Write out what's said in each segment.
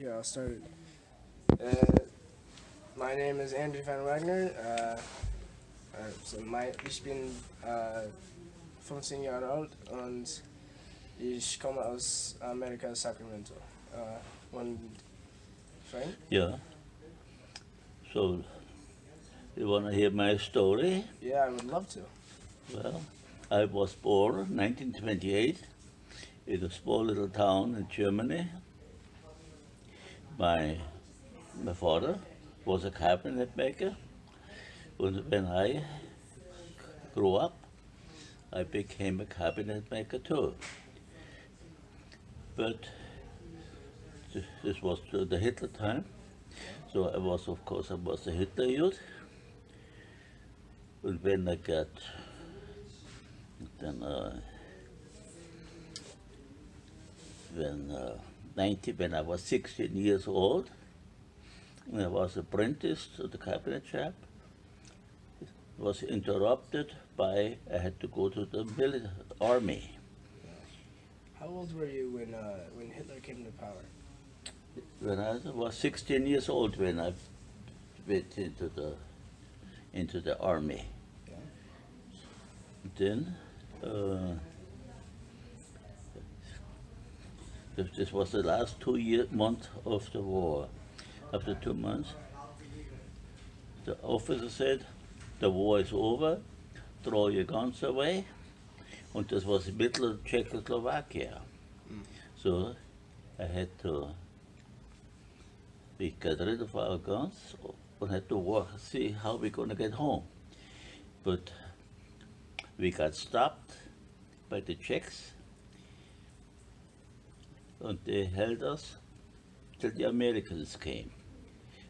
Yeah, I'll start it. Uh, my name is Andrew van Wagner. Ich bin 15 Jahre alt und ich komme aus Amerika, Sacramento. Und Frank? Yeah. So, you want to hear my story? Yeah, I would love to. Well, I was born 1928 in a small little town in Germany. My my father was a cabinet maker, and when I grew up, I became a cabinet maker too. But this was the Hitler time, so I was a Hitler youth. And when I got then when 90, when I was 16 years old, I was apprenticed to the cabinet shop. Was interrupted by I had to go to the army. How old were you when Hitler came to power? When I was 16 years old when I went into the army. Yeah. Then this was the last month of the war. After 2 months, the officer said, "The war is over. Throw your guns away." And this was the middle of Czechoslovakia. Mm. So I had to, we got rid of our guns and had to see how we're going to get home. But we got stopped by the Czechs and they held us till the Americans came.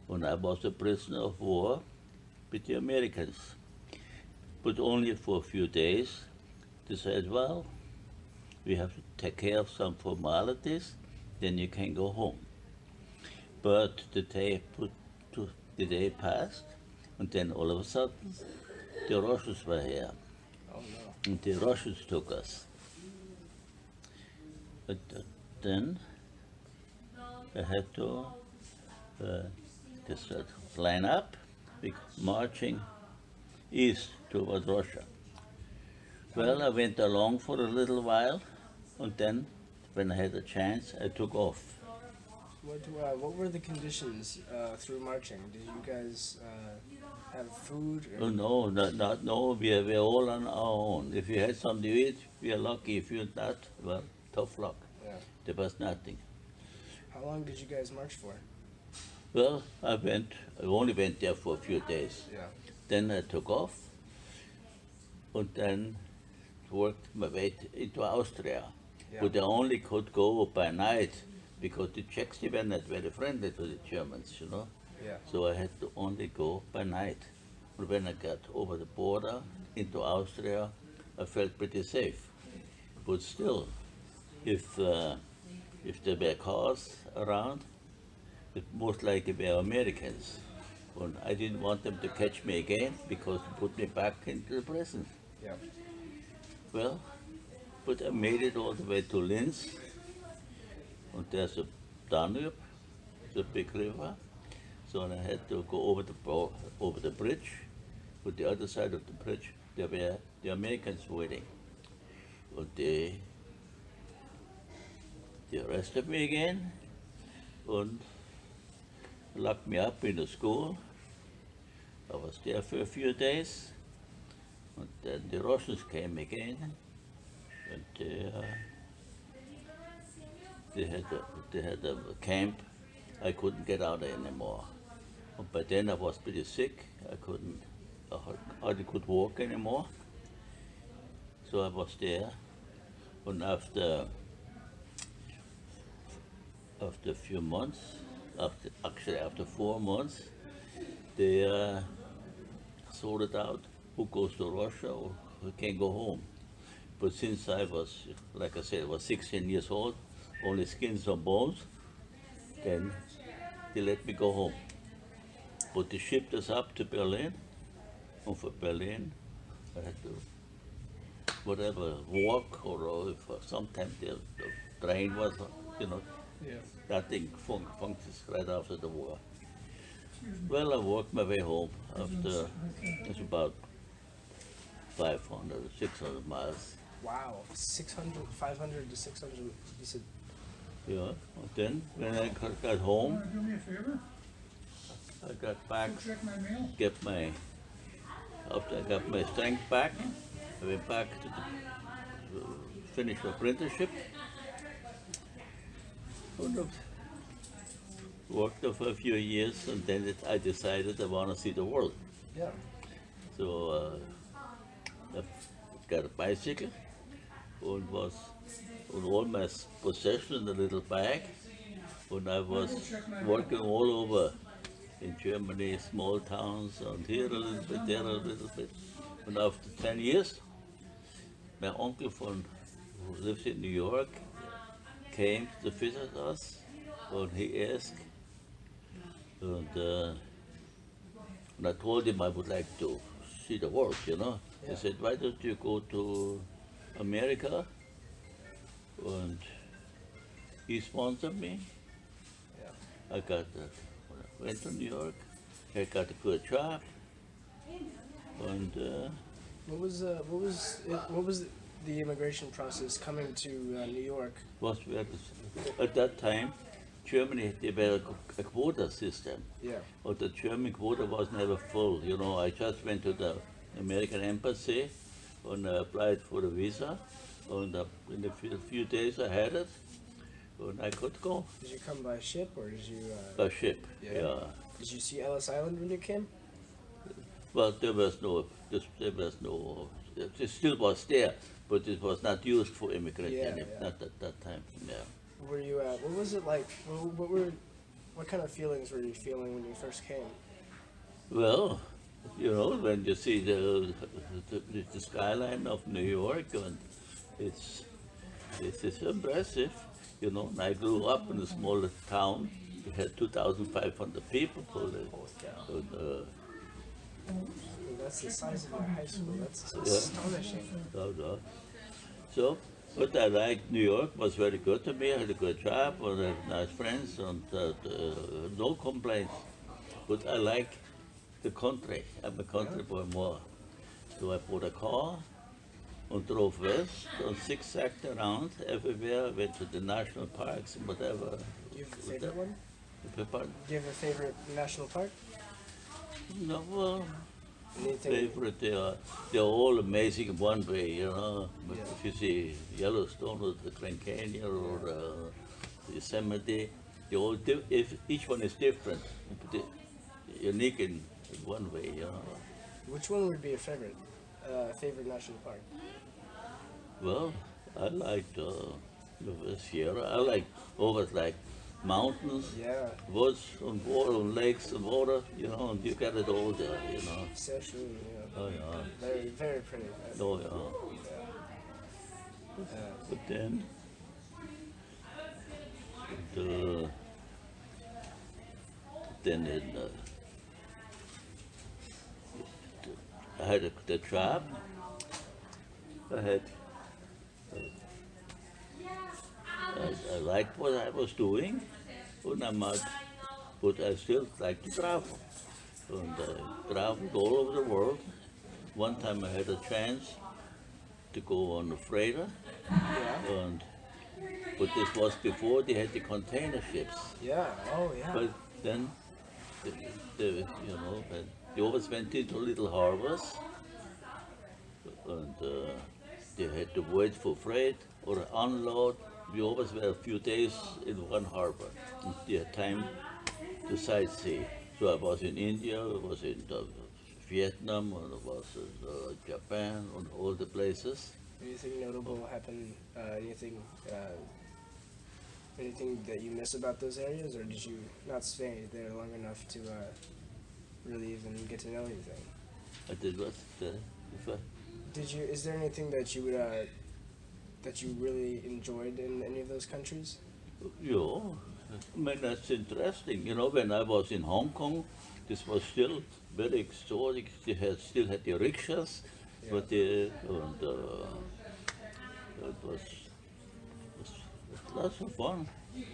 And I was a prisoner of war with the Americans, but only for a few days. They said, well, we have to take care of some formalities, then you can go home. But the day passed, and then all of a sudden, the Russians were here, Oh no. and the Russians took us. But then I had to just line up, marching east toward Russia. Well, I went along for a little while, and then, when I had a chance, I took off. What were the conditions through marching? Did you guys have food? Oh, no, no, we're all on our own. If you had something to eat, we are lucky. If you're not, well, tough luck. Yeah. There was nothing. How long did you guys march for? Well, I only went there for a few days. Yeah. Then I took off, and then worked my way into Austria. Yeah. But I only could go by night because the Czechs, they were not very friendly to the Germans, you know. Yeah. So I had to only go by night. But when I got over the border into Austria, I felt pretty safe. But still, if there were cars around, it most likely were Americans. And I didn't want them to catch me again because they put me back into the prison. Yeah. Well, but I made it all the way to Linz, and there's a Danube, the big river. So I had to go over the bridge. But the other side of the bridge, there were the Americans waiting. And they arrested me again and locked me up in a school. I was there for a few days, and then the Russians came again, and they had a camp. I couldn't get out anymore. By then I was pretty sick. I hardly could walk anymore. So I was there, and after a few months, after 4 months, they sorted out who goes to Russia or who can go home. But since I was, like I said, I was 16 years old, only skins and bones, then they let me go home. But they shipped us up to Berlin, and for Berlin, I had to, whatever, walk or if sometimes the train was, Yeah. That thing functions right after the war. Well, I worked my way home after it's about 500, 600 miles. Wow. 600, 500 to 600. You said. Yeah. And then when I got home, Do me a favor? I got back, Check my mail. after I got my strength back, I went back to finish my apprenticeship. And I worked there for a few years, and then I decided I want to see the world. Yeah. So I got a bicycle and was on all my possessions in a little bag. And I was working all over in Germany, small towns, and here a little bit, there a little bit. And after 10 years, my uncle who lives in New York came to visit us, and he asked, and I told him I would like to see the world, you know. Yeah. He said, why don't you go to America? And he sponsored me. Yeah. I went to New York, I got a good job, and What was the immigration process coming to New York? at that time, Germany had developed a quota system. Yeah. But the German quota was never full. You know, I just went to the American embassy and I applied for a visa, and in a few days I had it, and I could go Did you come by ship or did you? by ship. Yeah. Yeah. Did you see Ellis Island when you came? Well, there was no, it still was there, but it was not used for immigrants Yeah, yeah. not at that time. Yeah. Were you? What was it like? What kind of feelings were you feeling when you first came? Well, you know, when you see the skyline of New York, and it's impressive. You know, and I grew up in a small town. We had 2,500 people. And, That's the size of your high school. That's Yeah. astonishing. So, but I liked New York. Was very good to me. I had a good job, and I had nice friends, and no complaints. But I like the country. I'm a country boy more. So I bought a car and drove west and zigzagged around everywhere. I went to the national parks and whatever. Do you have a favorite one? Pardon? Do you have a favorite national park? No, well, Anything? favorite, they're all amazing in one way, you know. But Yeah. if you see Yellowstone or the Grand Canyon or Yosemite, they all if each one is different, but unique in one way, you know. Which one would be your favorite? Favorite national park? Well, I liked the Sierra. I like always like mountains, Yeah. woods, and water, and lakes, and water, you know, and you got it all there, you know. So true. Yeah. Oh yeah, Very, very pretty. oh yeah. But then, the, then in, I had the job. I had. I liked what I was doing, and but I still like to travel. And I traveled all over the world. One time I had a chance to go on a freighter, Yeah. but this was before they had the container ships. Yeah. Oh yeah. But then, you know, they always went into little harbors, and they had to wait for freight or unload. We always were a few days in one harbor. And they had time to sightsee. So I was in India, I was in Vietnam, and I was in Japan, and all the places. Anything notable happen? Anything that you miss about those areas, or did you not stay there long enough to really even get to know anything? I did what? Did you? Is there anything that you would that you really enjoyed in any of those countries? Yeah, I mean, that's interesting. You know, when I was in Hong Kong, this was still very exotic. They still had the rickshaws, Yeah. but it was lots of fun. Yeah.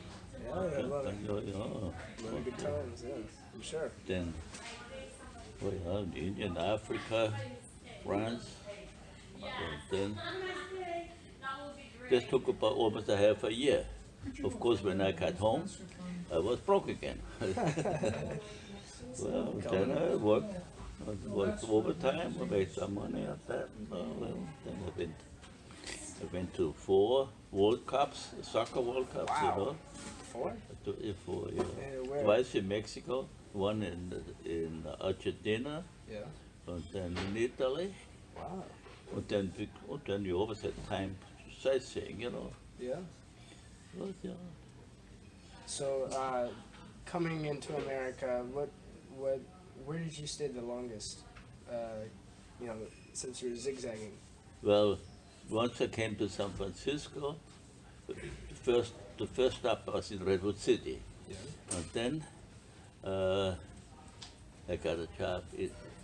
Yeah, I love it. Yeah, yeah. A lot of good times, yeah, I'm sure. Then, well, yeah, in Africa, France, and then this took about almost a half a year. Of course, when I got home, I was broke again. Well, then I worked overtime, I made some money at that, and then I went to 4 World Cups, soccer World Cups, you Wow. know. 4? Four, yeah. Where? Twice in Mexico, one in Argentina, Yeah. and then in Italy, Wow. and then you always had time sightseeing, you know. Yeah. But, yeah. So, coming into America, where did you stay the longest? You know, since you were zigzagging. Well, once I came to San Francisco, the first stop was in Redwood City, Yeah. and then I got a job.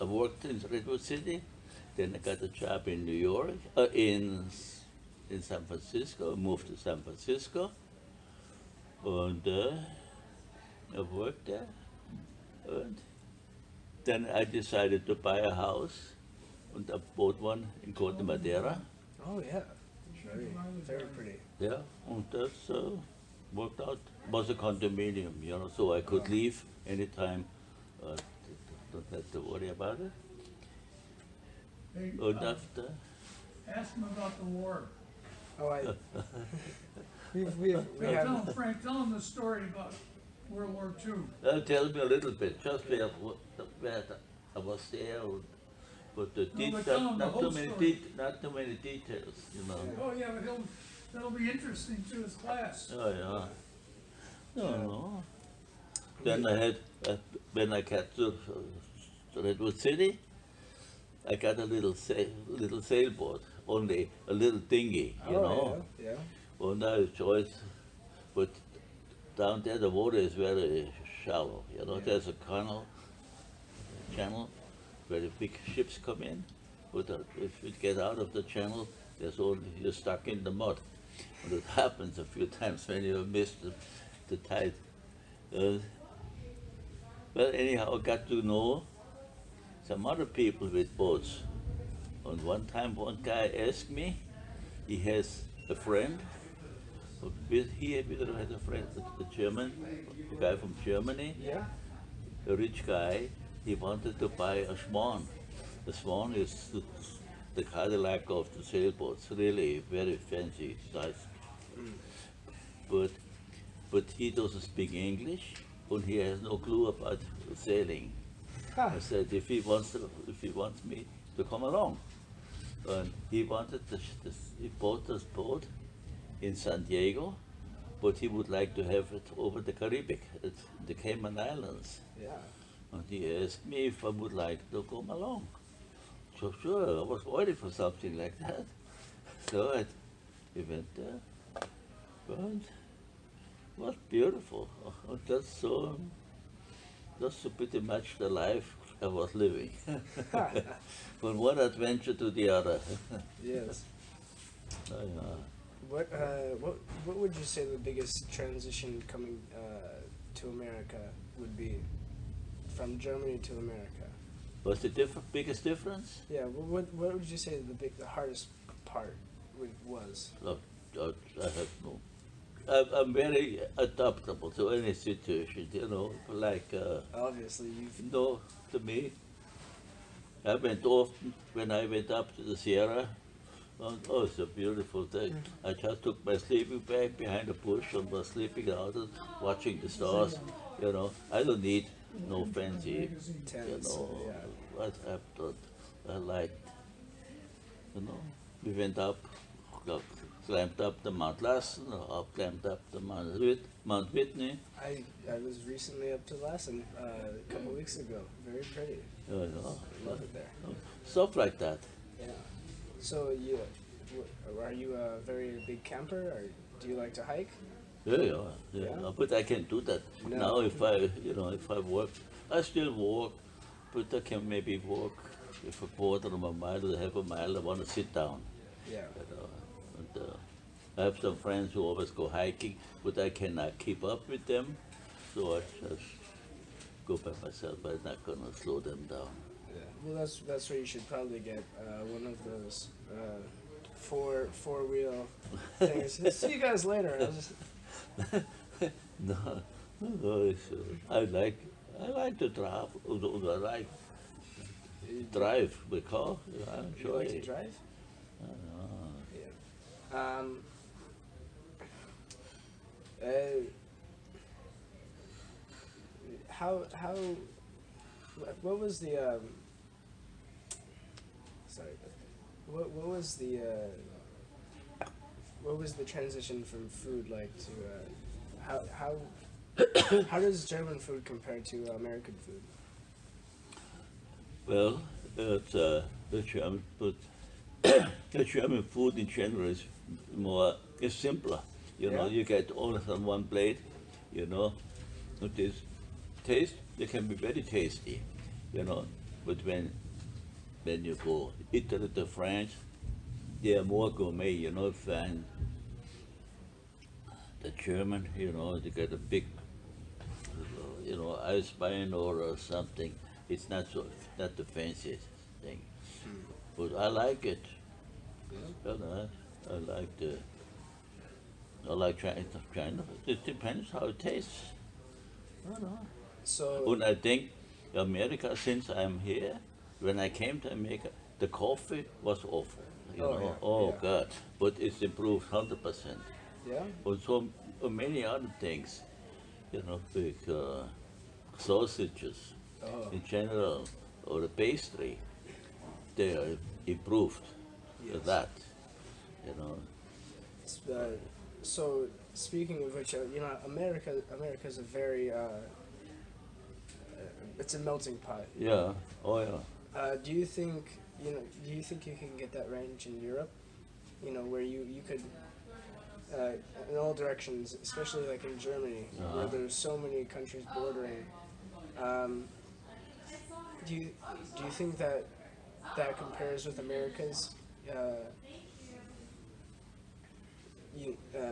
I worked in Redwood City, then I got a job in New York, in San Francisco. I moved to San Francisco, and I worked there. And then I decided to buy a house, and I bought one in Corte Madera. Oh yeah. Very, very pretty. Yeah, and that's worked out. It was a condominium, you know, so I could leave anytime. Don't have to worry about it. Hey, And after, ask him about the war. Oh, we Frank, have. tell him the story about World War II. tell me a little bit, just where I was there, but the No, but details, tell 'em the not whole too many story. not too many details, you know. Oh, yeah, but that'll be interesting to his class. Oh yeah. No. Then I had when I got to Redwood City, I got a little sailboat, only a little dinghy, you know. Yeah. Yeah. Well, now it's choice, but down there the water is very shallow. You know, there's a channel where the big ships come in. But if you get out of the channel, you're stuck in the mud. And it happens a few times when you miss the tide. But anyhow, I got to know some other people with boats. And one time, one guy asked me, he has a friend. He had a friend, a guy from Germany, Yeah. a rich guy. He wanted to buy a swan. The swan is the Cadillac of the sailboats, really very fancy, nice. But he doesn't speak English, and he has no clue about sailing. Huh. I said if he wants me to come along, and he wanted he bought this boat in San Diego, but he would like to have it over the Caribbean, the Cayman Islands. Yeah. And he asked me if I would like to come along. So sure, I was waiting for something like that. So we went there, and it was beautiful. That's pretty much the life I was living. From one adventure to the other. Yes. Yeah. What would you say the biggest transition coming to America would be, from Germany to America? What's the biggest difference? Yeah. What would you say the hardest part was? I have no. I'm very adaptable to any situation, you know, like, Obviously, you've. to me, I went often when I went up to the Sierra. And, it's a beautiful thing. I just took my sleeping bag behind a bush and was sleeping out and watching the stars. You know, I don't need no fancy, Tents, yeah. what I've done. I liked, we went up, climbed up the Mount Lassen, climbed up the Mount Whitney. I was recently up to Lassen a couple weeks ago. Very pretty. You know, Love it there. stuff like that. Yeah. So are you a very big camper, or do you like to hike? Yeah. Yeah? But I can do that No. now. If I work, I still walk, but I can maybe walk if a quarter of a mile or half a mile. I want to sit down. Yeah. You know, and, I have some friends who always go hiking, but I cannot keep up with them, so I just go by myself. I'm not gonna slow them down. Yeah. Well, that's where you should probably get one of those four wheel things. See you guys later. I was just, No, no, I like to drive. I like drive the car. I you enjoy like to it. drive? Ah, Yeah. Uh, how what was the sorry, what was the transition from food like to how does German food compare to American food? well, it's the German food. The German food in general is simpler. You know, Yeah. you get all on one plate. You know, it is taste. They can be very tasty. You know, but when you go Italy to France, they are more gourmet. You know, and the German, you know, they get a big, you know, ice wine or something. It's not the fanciest thing, but I like it. Yeah. Well, I like the. I like China. It depends how it tastes. I don't know. So And I think America, since I'm here, when I came to America, the coffee was awful. You Oh, know, yeah, oh yeah. God, but it's improved 100%. yeah. And so many other things, you know, like sausages Oh, in general, or the pastry, they are improved with yes. that, you know. So speaking of which, America's a very it's a melting pot. Yeah, oh yeah. Do you think Do you think you can get that range in Europe? You know, where you could in all directions, especially like in Germany, where there's so many countries bordering. Um, do you think that compares with America's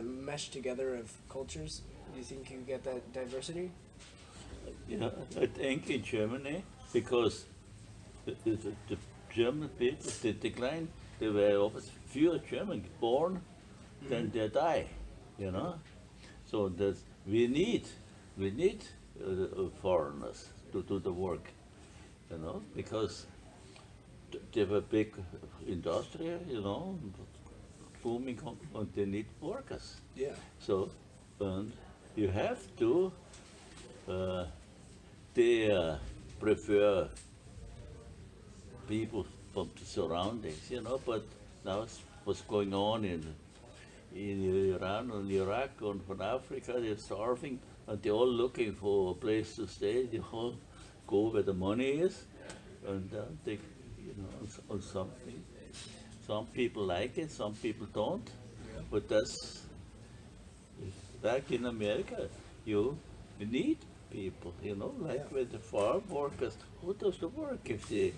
mesh together of cultures? Do you think you get that diversity? Yeah, I think in Germany, because the German people, they decline, there were always fewer German born than they die, you know. So we need foreigners to do the work, you know, because they were big industry, you know, booming, and they need workers. Yeah. So, and you have to, uh, they prefer people from the surroundings, you know, but now what's going on in Iran and Iraq and from Africa, they're starving and they're all looking for a place to stay. They all go where the money is, and they, you know, on something. Some people like it, some people don't, Yeah. but that's back in America. You need people, you know, like Yeah. with the farm workers. Who does the work if there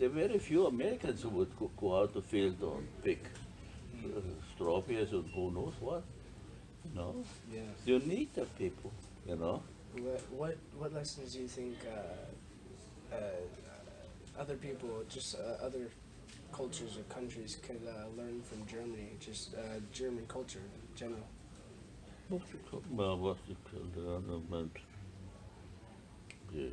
are very few Americans who would go out the field and pick strawberries and who knows what, you know. Yeah. You need the people, you know. What lessons do you think other people, just other cultures or countries, could learn from Germany? Just German culture in general. Well, what's it called? The other man? Yeah.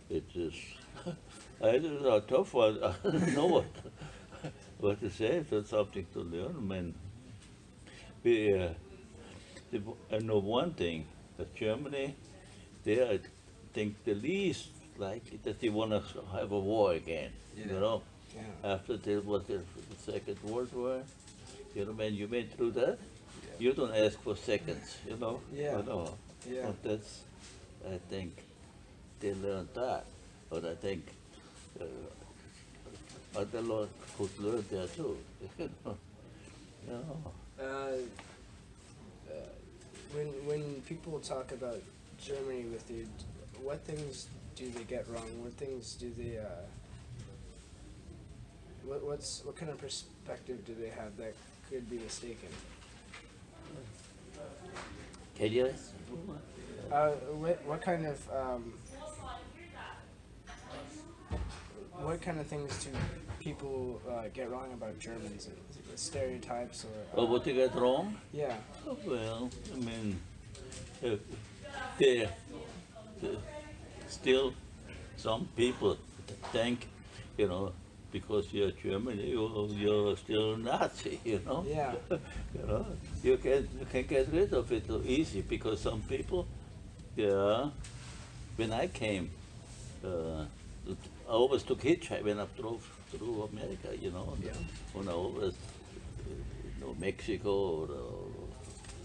It is. It is a tough one. I don't know what to say. It's something to learn. Man, we, I know one thing. That Germany, they are, I think the least likely that they want to have a war again. Yeah. You know, Yeah. after there was the Second World War. You know, when you went through that, Yeah. you don't ask for seconds. You know. Yeah. I know. Yeah. But that's, I think, they learned that. But I think other lot could learn there too. You know. Yeah. When people talk about Germany with you, what things do they get wrong? What things do they what kind of perspective do they have that could be mistaken? Can you? What kind of what kind of things do people get wrong about Germans? Stereotypes or? What they get wrong? Yeah. Oh, well, I mean, uh, they still some people think, you know, because you're German, you're still a Nazi, you know. Yeah. You know, you can get rid of it so easy because some people, yeah. When I came, I always took hitchhike when I drove through America, you know. Yeah. When I always, Mexico or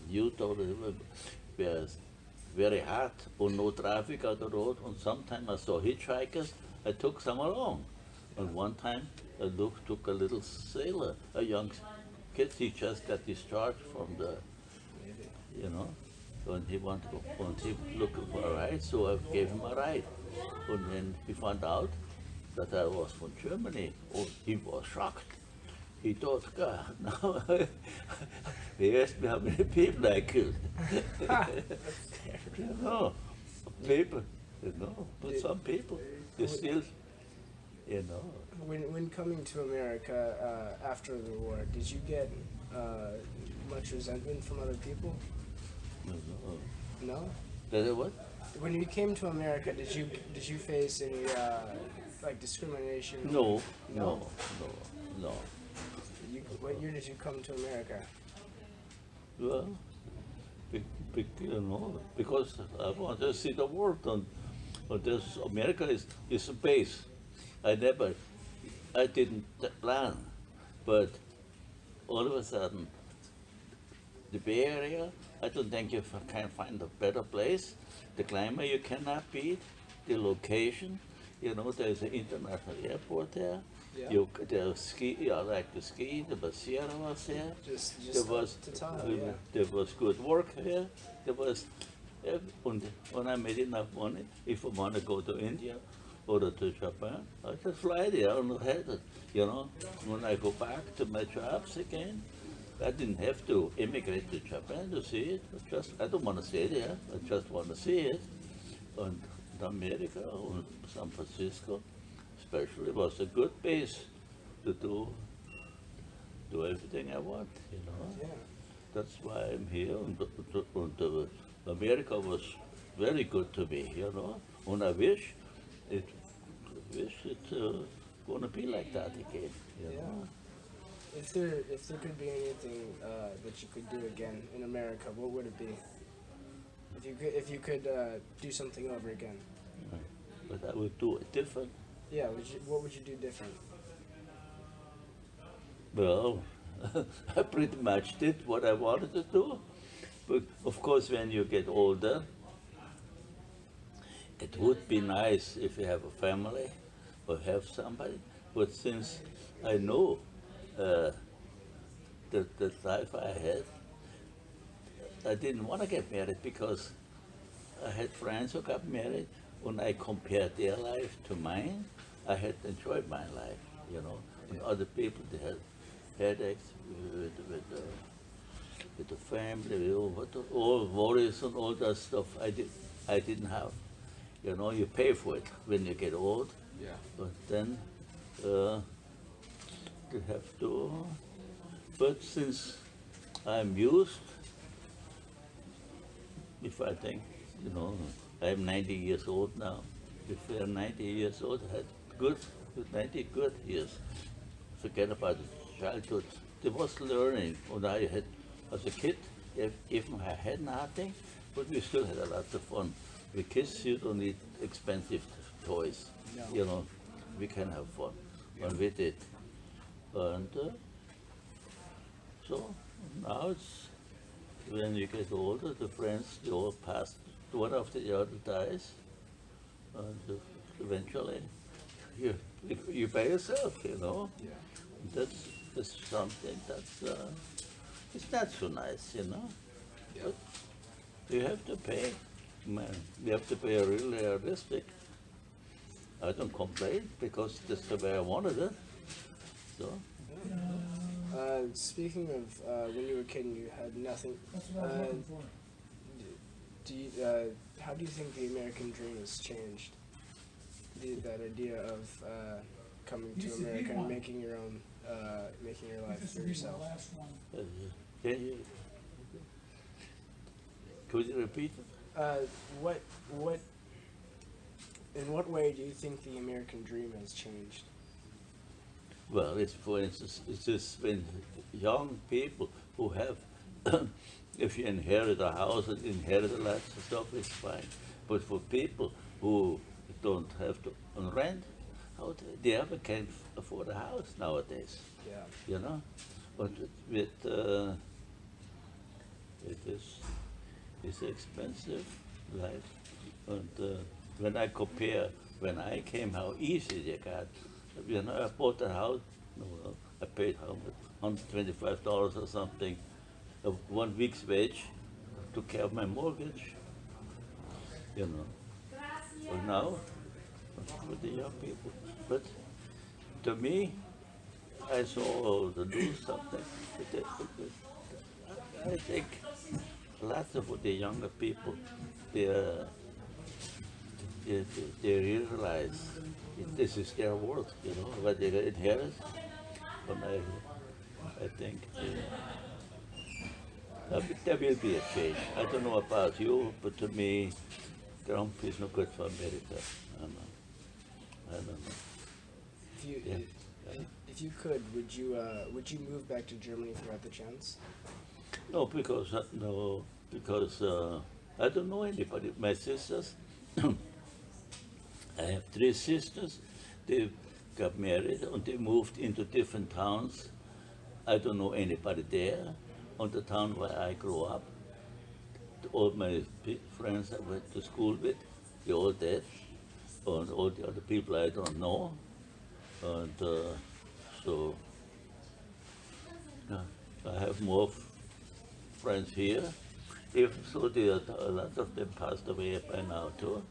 Utah, were very hot, and no traffic on the road. And sometimes I saw hitchhikers, I took some along. And one time I took a little sailor, a young kid, he just got discharged from the, you know, and he wanted to, and he looking for a ride, so I gave him a ride. And then he found out that I was from Germany. Oh, he was shocked. He thought, God, now he asked me how many people I killed. You know, people, you know, but some people, they still, you know. When coming to America after the war, did you get much resentment from other people? No. No. Did it what? When you came to America, did you face any like discrimination? No. What year did you come to America? Well, you know, because I want to see the world, and this America is a base. I didn't plan, but all of a sudden, the Bay Area, I don't think you can find a better place. The climate you cannot beat, the location, you know, there's an international airport there. Yeah. There's ski, I like to ski, the Sierra was there. Just There was, to Tahoe, yeah. there was good work here. There was, and when I made enough money, if I want to go to India or to Japan, I just fly there and head it, you know. When I go back to my jobs again, I didn't have to immigrate to Japan to see it. I don't want to stay there. I just want to see it. And America, and San Francisco, especially, was a good base to do everything I want. You know, Yeah. that's why I'm here. And America was very good to me. You know, and I wish it gonna be like that again. You Yeah. know. If there could be anything that you could do again in America, what would it be? If you could do something over again. But I would do it different. Yeah. What would you do different? Well, I pretty much did what I wanted to do. But of course, when you get older, it would be nice if you have a family or have somebody. But since I know the life I had, I didn't want to get married because I had friends who got married. When I compared their life to mine, I had enjoyed my life, you know. And other people, they had headaches with the family, all worries and all that stuff. I didn't have. You know, you pay for it when you get old. Yeah. But then you have to. But since I'm used, if I think, you know, I'm 90 years old now. If I'm 90 years old, I had 90 good years. Forget about childhood. There was learning. When I had, as a kid, even I had nothing, but we still had a lot of fun. With kids, you don't need expensive toys. No. You know, we can have fun. And we did. And so now it's, when you get older, the friends, they all pass, one after the other dies. And eventually, you by yourself, you know. Yeah. That's something that's, it's not so nice, you know. Yeah. But you have to pay. Man, you have to be really realistic. I don't complain because that's the way I wanted it. So, Speaking of when you were a kid and you had nothing, That's what I was looking for. do you, how do you think the American dream has changed? That idea of coming to Used to be America and one. making your own, making your life This for will be my yourself. last one. can you, could you repeat it? What, in what way do you think the American dream has changed? Well, it's for instance, it's just when young people who have, if you inherit a house and inherit a lot of stuff, it's fine. But for people who don't have to rent, how they ever can afford a house nowadays, Yeah. you know? But with it is it's expensive life, and when I compare when I came, how easy they got. You know, I bought a house. No, I paid $125 or something, of 1 week's wage, took care of my mortgage. You know, but now with the young people. But to me, I saw to do something. I think lots of the younger people, they, they, they realize this is their world, you know, what they inherit. And I think there will be a change. I don't know about you, but to me, Trump is not good for America. I don't know. If you, Yeah. if you could, would you move back to Germany if you had the chance? No, because I don't know anybody. My sisters, I have 3 sisters. They got married and they moved into different towns. I don't know anybody there. On the town where I grew up, all my friends I went to school with, they're all dead, and all the other people I don't know. And so I have more friends here. If so, a lot of them passed away by now too.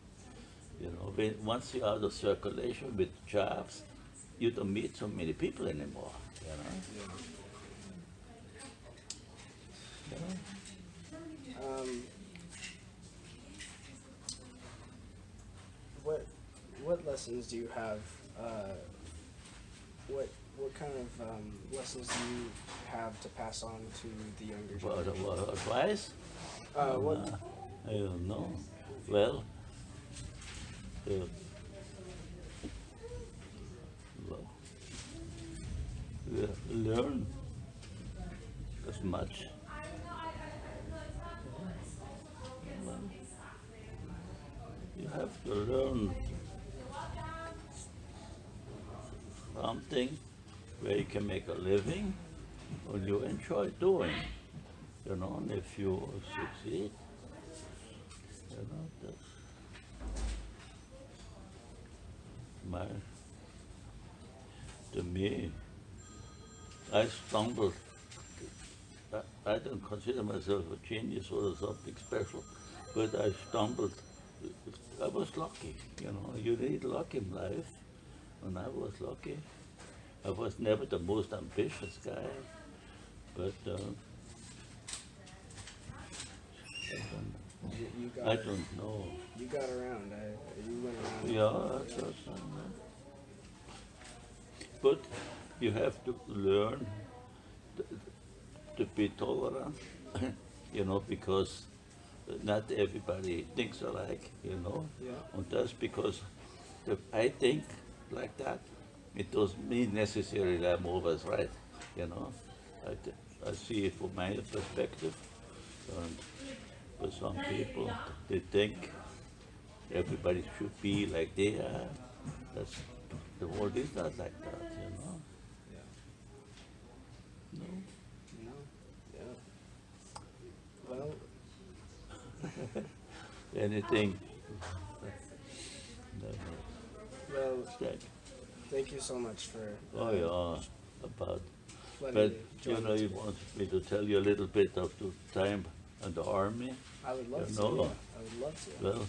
You know, once you're out of circulation with jobs, you don't meet so many people anymore. You know. What lessons do you have? What kind of lessons do you have to pass on to the younger generation? What advice? What I don't know. Well, well, learn as much. You have to learn something where you can make a living and you enjoy doing. You know, and if you succeed, you know, that's my, to me, I stumbled. I don't consider myself a genius or something special, but I stumbled. I was lucky, you know. You need luck in life, and I was lucky. I was never the most ambitious guy, but you got I don't know. you got around. You went around. Yeah, that's but you have to learn to be tolerant, you know, because not everybody thinks alike, you know. Yeah. And that's because if I think like that, it doesn't mean necessarily I'm always right, you know. I see it from my perspective, and for some people, they think everybody should be like they are. That's, the world is not like that, you know. No. No. Yeah. Well, Anything. well, Like, thank you so much for oh yeah, about. letting But me you join know, the you tour. want me to tell you a little bit of the time in the army. I would love you to. know. Yeah. I would love to. Well,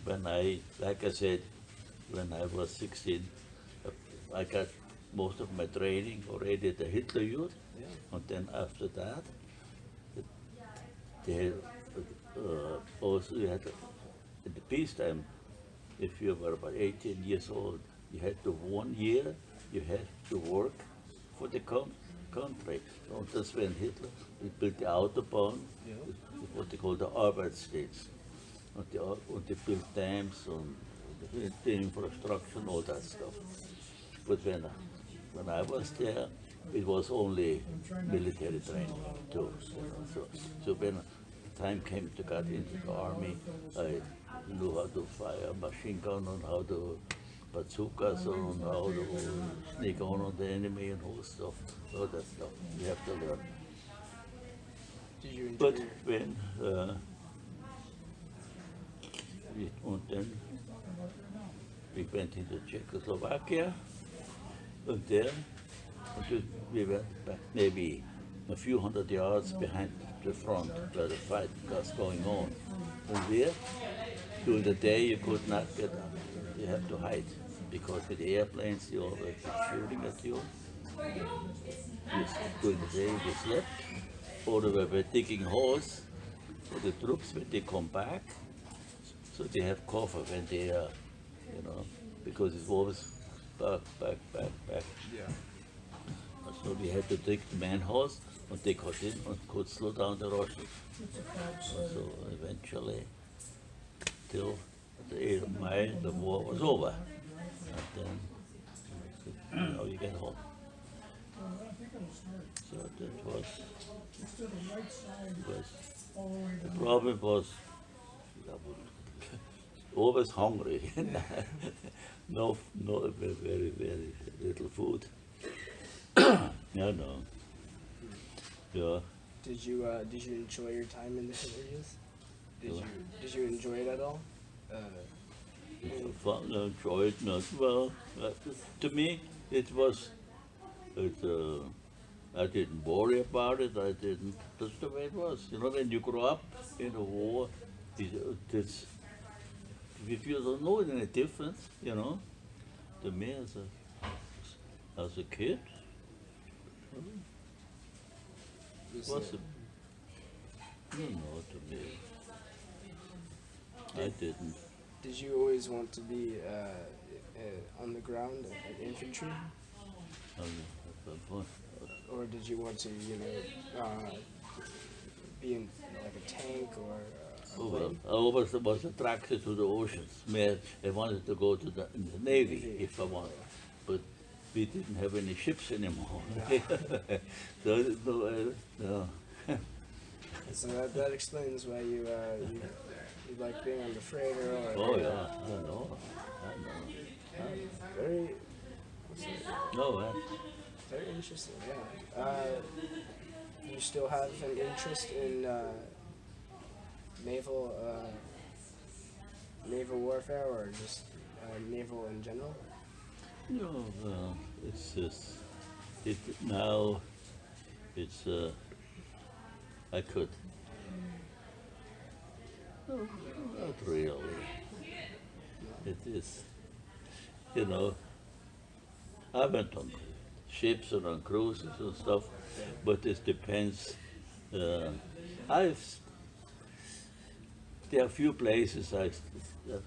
when I, like I said, when I was 16, I got most of my training already at the Hitler Youth, Yeah. and then after that, they also you had at the peacetime. If you were about 18 years old, you had to 1 year you had to work for the country. So that's when Hitler he built the Autobahn, Yeah. what they call the Arbeitsstates, and they built dams and the infrastructure and all that stuff. But when I was there, it was only military training too. So when the time came to get into the army, I knew how to fire a machine gun and how to bazookas and how to sneak on the enemy and all that stuff. You have to learn. Did you enjoy But your, when and then we went into Czechoslovakia, and there we went back maybe a few hundred yards behind the front where the fight was going on. And there, during the day you could not get up. You have to hide because with the airplanes they always be shooting at you. During the day we slept, or they were digging holes for the troops when they come back. So they have cover when they are, because it's always back. yeah. So we had to dig the manholes and they got in and could slow down the Russians. So eventually, till the 8th of May, the war was over. And then, now you get home. So that was the problem was I was always hungry. no, very, very little food. Yeah, no. Yeah. Did you enjoy your time in the Hitler Youth? Yeah. Did you enjoy it at all? It's fun, I enjoyed it not well. To me, it was. I didn't worry about it. I didn't. That's the way it was. When you grow up in a war, it's if you don't know any difference, to me as a kid, was to me. I didn't. Did you always want to be on the ground, infantry, or did you want to, be in like a tank or? Oh, well, I always was attracted to the oceans. I wanted to go to the Navy if I wanted, but we didn't have any ships anymore. So no. So that explains why you like being on the freighter or. Oh yeah, I know. Very. No, Very interesting. Yeah. You still have an interest in naval warfare or just naval in general? no. It's just now. It's I could. No, not really. It is. I went on ships and on cruises and stuff, but it depends. There are a few places like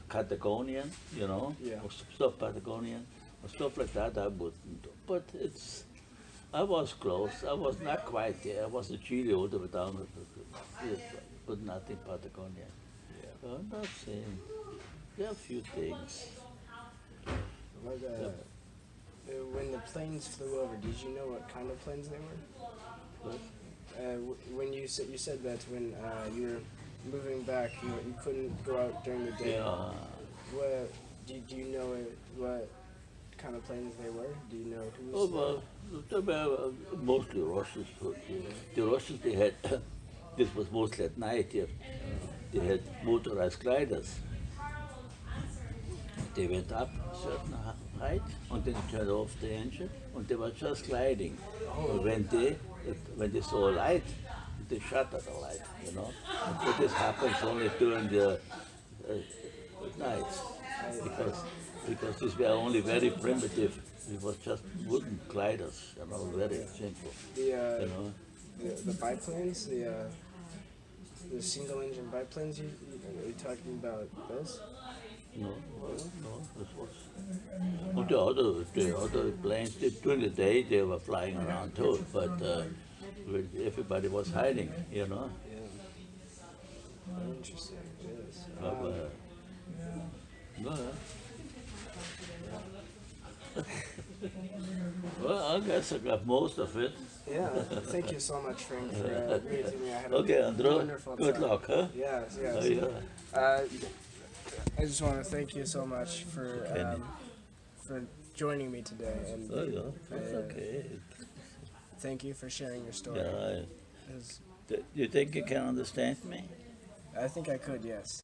Patagonian, Yeah. or stuff Patagonian, or stuff like that. I wouldn't. But I was close. I was not quite there. I was in Chile all the way down, but not in Patagonia. Yeah. I'm not saying. There are a few things. What, when the planes flew over, did you know what kind of planes they were? But When you said that when you were moving back, you couldn't go out during the day. yeah, What do you know what kind of planes they were? Do you know who oh, was? they were mostly Russians. But the Russians they had. This was mostly at night. Yeah. They had motorized gliders. They went up a certain height and then turned off the engine and they were just gliding. But when they saw a light, they shut at the light, But this happens only during the nights because because these were only very primitive. It was just wooden gliders, very simple. The You know, the biplanes, the single engine biplanes. Are you talking about those? no, this was. Well, the other planes, during the day they were flying around too, but everybody was hiding, Yeah. Very interesting. Yes. But, no, well, I guess I got most of it. Yeah. Thank you so much, Frank, for meeting me. I had Okay, a Andrew, wonderful good time. luck, huh? Yes. Oh, Yes. yeah. I just want to thank you so much Okay. for joining me today, and Oh, yeah, that's okay. thank you for sharing your story. Yeah, It was- do you think you can understand me? I think I could, yes.